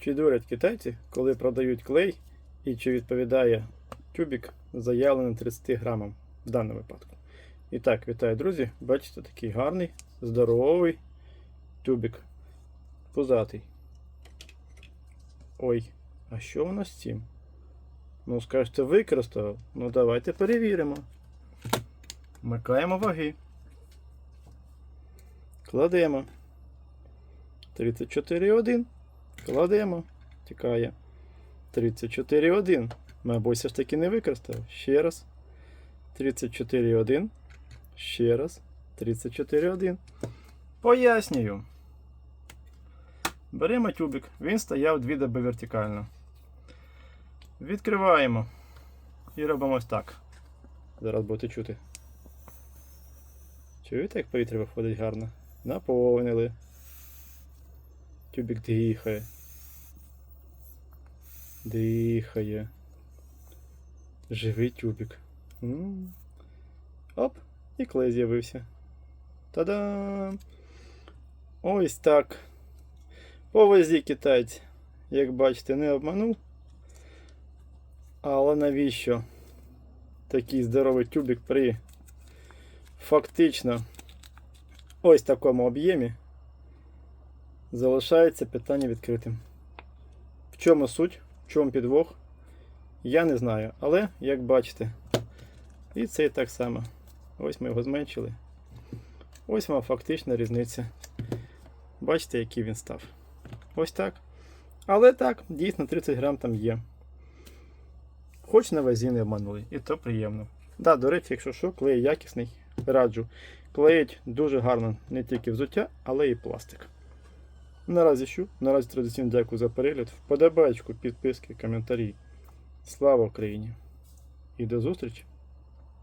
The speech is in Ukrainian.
Чи дурять китайці, коли продають клей, і чи відповідає тюбик заявленим 30 грамам в даному випадку? І так, вітаю, друзі! Бачите, такий гарний, здоровий тюбик. Пузатий. Ой, а що у нас з цим? Ну, скажете, використав. Ну, давайте перевіримо. Вмикаємо ваги. Кладемо. 34,1. Кладемо. Тікає. 34,1. Мабуть, все ж таки не використав. Ще раз. 34,1. Ще раз. 34,1. Пояснюю. Беремо тюбик. Він стояв 2 доби вертикально. Відкриваємо. І робимо ось так. Зараз будете чути. Чуєте, як повітря виходить гарно? Наповнили. Тюбик дихає. Дихає. Живий тюбик. Оп, і клей з'явився. Та-дам! Ось так. По вазі китайць, як бачите, не обманув. Але навіщо такий здоровий тюбик при фактично ось такому об'ємі? Залишається питання відкритим. В чому суть, в чому підвох, я не знаю. Але, як бачите, і цей так само. Ось ми його зменшили. Ось вам фактична різниця. Бачите, який він став. Ось так. Але так, дійсно 30 грам там є. Хоч на вазі не обманули. І то приємно. Да, до речі, якщо що, клей якісний, раджу. Клеїть дуже гарно не тільки взуття, але і пластик. Наразі що? Наразі традиційно дякую за перегляд. Вподобайку, підписки, коментарі. Слава Україні! І до зустрічі!